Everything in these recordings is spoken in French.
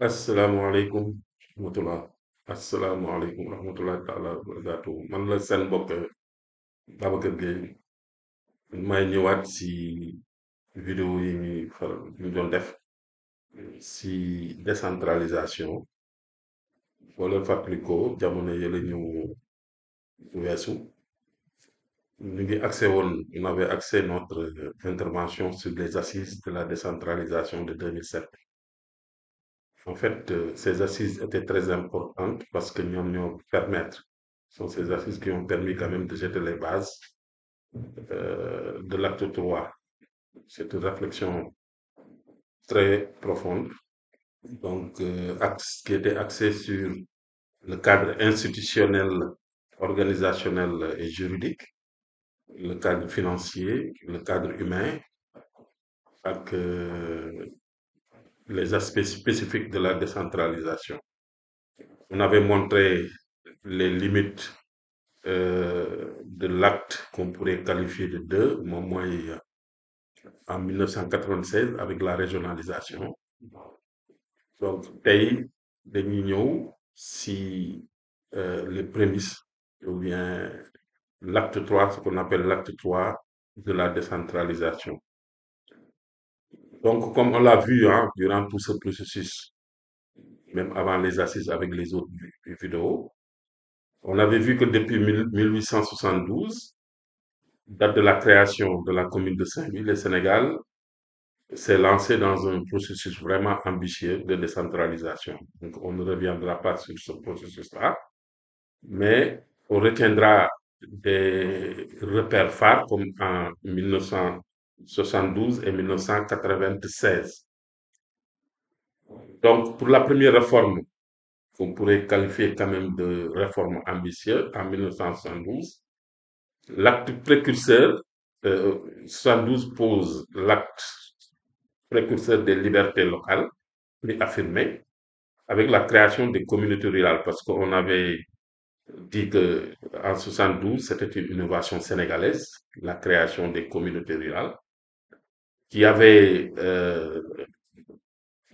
asalaamaaleykum rahmatullah asalaamaaleykum rahmatullah taala wa barakaatu man la seen mbokk Babacar Gueye may ñëwaat si vidéo yi ñu doon def si décentralisation wala fàttalikoo jamono yële ñu weesu ñu ngi accès woon on avait axé notre intervention sur les assises de la décentralisation de 2007. En fait, ces assises étaient très importantes parce que ñoo permettre, sont ces assises qui ont permis quand même de jeter les bases de l'acte 3. C'est une réflexion très profonde, donc qui était axée sur le cadre institutionnel, organisationnel et juridique, le cadre financier, le cadre humain, avec les aspects spécifiques de la décentralisation. On avait montré les limites de l'acte qu'on pourrait qualifier de deux, moom mooy en 1996 avec la régionalisation. Donc tey dañuy ñëw si les prémices ou bien l'acte 3, ce qu'on appelle l'acte 3 de la décentralisation. Donc comme on l'a vu durant tout ce processus, même avant les assises avec les autres vidéos, on avait vu que depuis 1872, date de la création de la commune de Saint-Louis, le Sénégal s'est lancé dans un processus vraiment ambitieux de décentralisation. Donc, on ne reviendra pas sur ce processus-là, mais on retiendra des repères phares comme en 1972 et 1996. Donc, pour la première réforme, qu'on pourrait qualifier quand même de réforme ambitieuse en 1972, l'acte précurseur, 72 pose l'acte précurseur des libertés locales, plus affirmé, avec la création des communautés rurales, parce qu'on avait dit que en 72, c'était une innovation sénégalaise, la création des communautés rurales, qui avait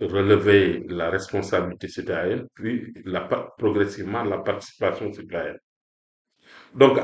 relevé la responsabilité citoyenne, puis progressivement la participation citoyenne. Donc,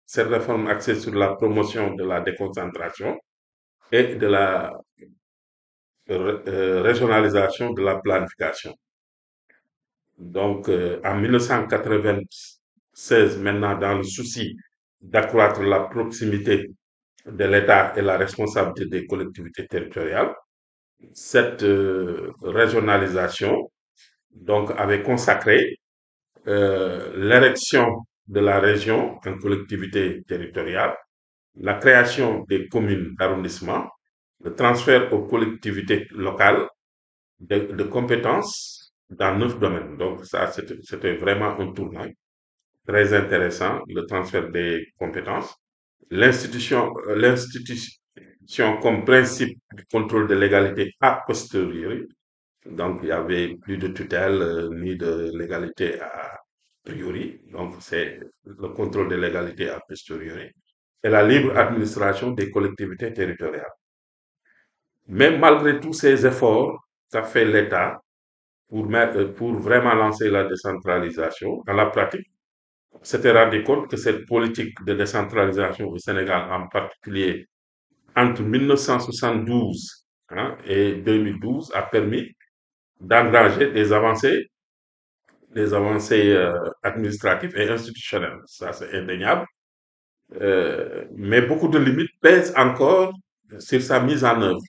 cette réforme axée sur la promotion de la déconcentration et de la régionalisation de la planification. Donc, en 1996, maintenant, dans le souci d'accroître la proximité de l'État et la responsabilité des collectivités territoriales, cette régionalisation donc avait consacré l'érection de la région en collectivité territoriale, la création des communes d'arrondissement, le transfert aux collectivités locales de compétences dans 9 domaines. Donc ça, c'était vraiment un tournant très intéressant, le transfert des compétences. L'institution comme principe du contrôle de légalité a posteriori. Donc il y avait plus de tutelle ni de légalité a priori. Donc c'est le contrôle de légalité a posteriori. Et la libre administration des collectivités territoriales. Mais malgré tous ces efforts qu'a fait l'État pour vraiment lancer la décentralisation, dans la pratique, on s'était rendu compte que cette politique de décentralisation au Sénégal, en particulier entre 1972 et 2012, a permis d'engranger des avancées administratives et institutionnelles. Ça, c'est indéniable. Mais beaucoup de limites pèsent encore sur sa mise en œuvre.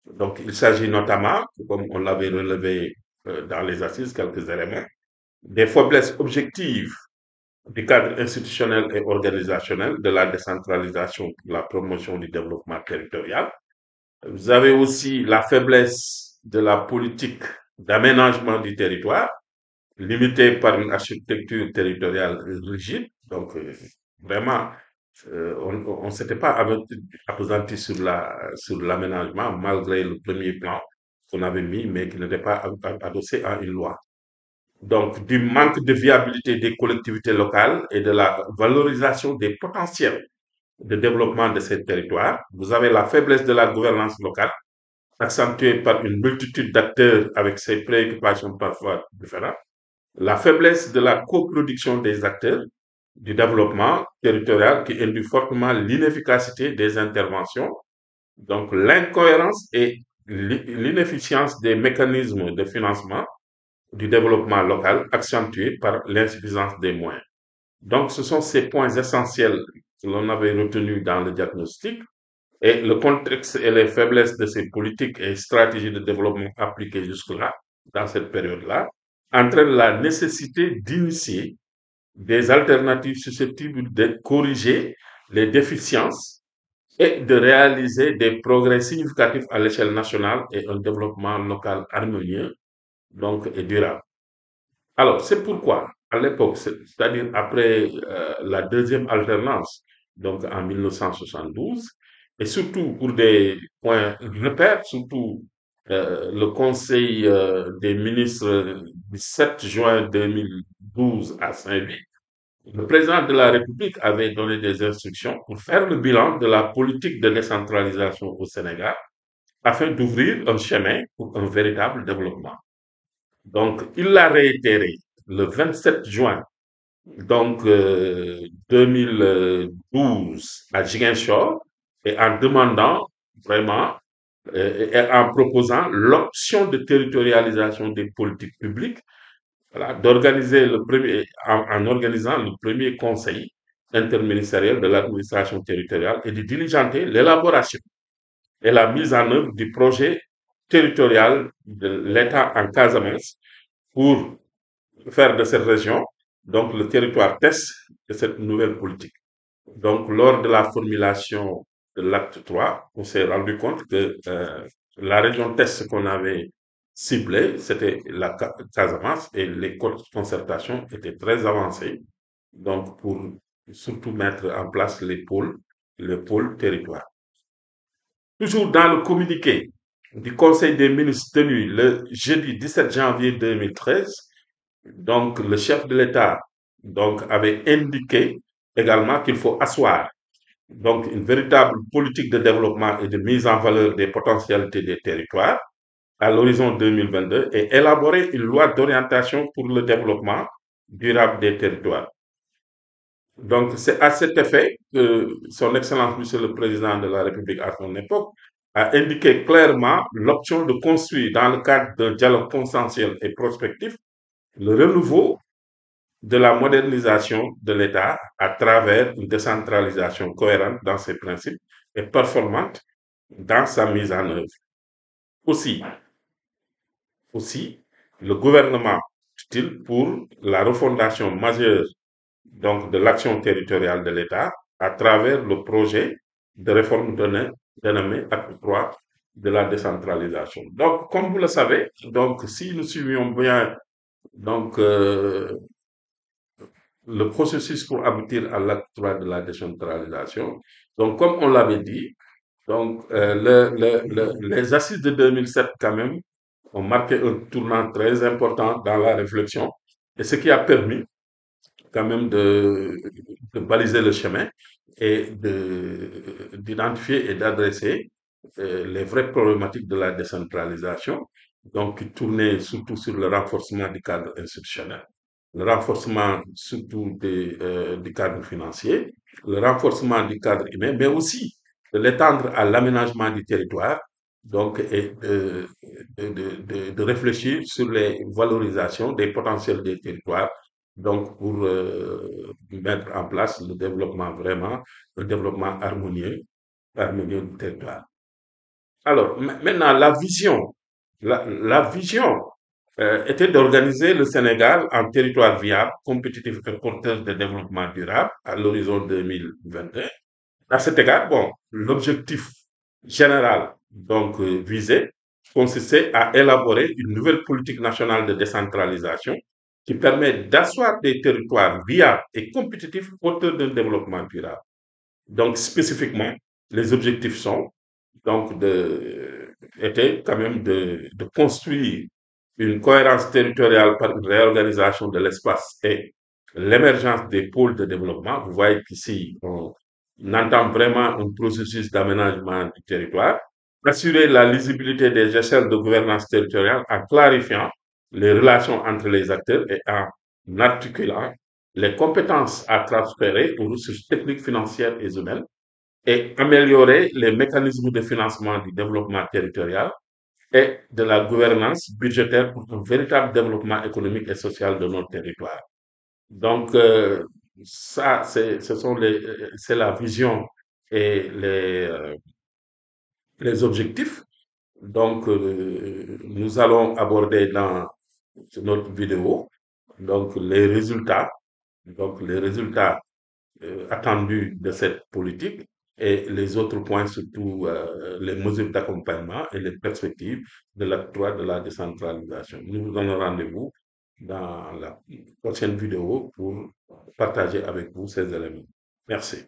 Donc, il s'agit notamment, comme on l'avait relevé dans les assises, quelques éléments, des faiblesses objectives du cadre institutionnel et organisationnel de la décentralisation pour la promotion du développement territorial. Vous avez aussi la faiblesse de la politique d'aménagement du territoire, limitée par une architecture territoriale rigide. Donc, vraiment, on ne s'était pas appesanti sur l'aménagement malgré le premier plan qu'on avait mis, mais qui n'était pas adossé à une loi. Donc, du manque de viabilité des collectivités locales et de la valorisation des potentiels de développement de ces territoires. Vous avez la faiblesse de la gouvernance locale, accentuée par une multitude d'acteurs avec ses préoccupations parfois différentes, la faiblesse de la coproduction des acteurs du développement territorial qui induit fortement l'inefficacité des interventions, donc l'incohérence et l'inefficience des mécanismes de financement du développement local accentués par l'insuffisance des moyens. Donc, ce sont ces points essentiels que l'on avait retenus dans le diagnostic et le contexte et les faiblesses de ces politiques et stratégies de développement appliquées jusque-là, dans cette période-là, entraînent la nécessité d'initier des alternatives susceptibles de corriger les déficiences et de réaliser des progrès significatifs à l'échelle nationale et un développement local harmonieux, donc, et durable. Alors, c'est pourquoi, à l'époque, c'est-à-dire après la deuxième alternance, donc en 1972, et surtout pour des points repères, surtout le Conseil des ministres du 7 juin 2012 à Saint-Louis, le président de la République avait donné des instructions pour faire le bilan de la politique de décentralisation au Sénégal afin d'ouvrir un chemin pour un véritable développement. Donc, il l'a réitéré le 27 juin donc 2012 à Ziguinchor et en demandant vraiment et en proposant l'option de territorialisation des politiques publiques, voilà, d'organiser le premier en organisant le premier conseil interministériel de l'administration territoriale et de diligenter l'élaboration et la mise en œuvre du projet territorial de l'État en Casamance pour faire de cette région donc le territoire test de cette nouvelle politique. Donc, lors de la formulation de l'acte 3, on s'est rendu compte que la région test qu'on avait ciblée, c'était la Casamance et les concertations étaient très avancées. Donc, pour surtout mettre en place les pôles territoires. Toujours dans le communiqué du Conseil des ministres tenu le jeudi 17 janvier 2013, donc le chef de l'État donc avait indiqué également qu'il faut asseoir donc une véritable politique de développement et de mise en valeur des potentialités des territoires à l'horizon 2022 et élaborer une loi d'orientation pour le développement durable des territoires. Donc, c'est à cet effet que Son Excellence, Monsieur le Président de la République à son époque, a indiqué clairement l'option de construire, dans le cadre d'un dialogue consensuel et prospectif, le renouveau de la modernisation de l'État à travers une décentralisation cohérente dans ses principes et performante dans sa mise en œuvre. Aussi, aussi le gouvernement utile pour la refondation majeure donc de l'action territoriale de l'État à travers le projet de réforme dénommé Acte 3 de la décentralisation. Donc, comme vous le savez, donc si nous suivions bien donc le processus pour aboutir à l'acte 3 de la décentralisation, donc comme on l'avait dit, donc les assises de 2007 quand même ont marqué un tournant très important dans la réflexion et ce qui a permis quand même de baliser le chemin et d'identifier et d'adresser les vraies problématiques de la décentralisation, donc qui tournaient surtout sur le renforcement du cadre institutionnel, le renforcement surtout du cadre financier, le renforcement du cadre humain, mais aussi de l'étendre à l'aménagement du territoire, donc et de réfléchir sur les valorisations des potentiels des territoires donc pour mettre en place le développement vraiment, le développement harmonieux du territoire. Alors, maintenant, la vision était d'organiser le Sénégal en territoire viable, compétitif et porteur de développement durable à l'horizon 2022. À cet égard, bon, l'objectif général donc visé consistait à élaborer une nouvelle politique nationale de décentralisation qui permet d'asseoir des territoires viables et compétitifs autour d'un développement durable. Donc, spécifiquement, les objectifs sont donc étaient quand même de construire une cohérence territoriale par une réorganisation de l'espace et l'émergence des pôles de développement. Vous voyez qu'ici, on entame vraiment un processus d'aménagement du territoire assurer la lisibilité des échelles de gouvernance territoriale en clarifiant les relations entre les acteurs et en articulant les compétences à transférer aux ressources techniques, financières et humaines et améliorer les mécanismes de financement du développement territorial et de la gouvernance budgétaire pour un véritable développement économique et social de notre territoire. Donc, ça, c'est la vision et les objectifs. Donc, nous allons aborder dans notre vidéo donc les résultats attendus de cette politique et les autres points, surtout les mesures d'accompagnement et les perspectives de l'acte 3 de la décentralisation. Nous vous donnons rendez-vous dans la prochaine vidéo pour partager avec vous ces éléments. Merci.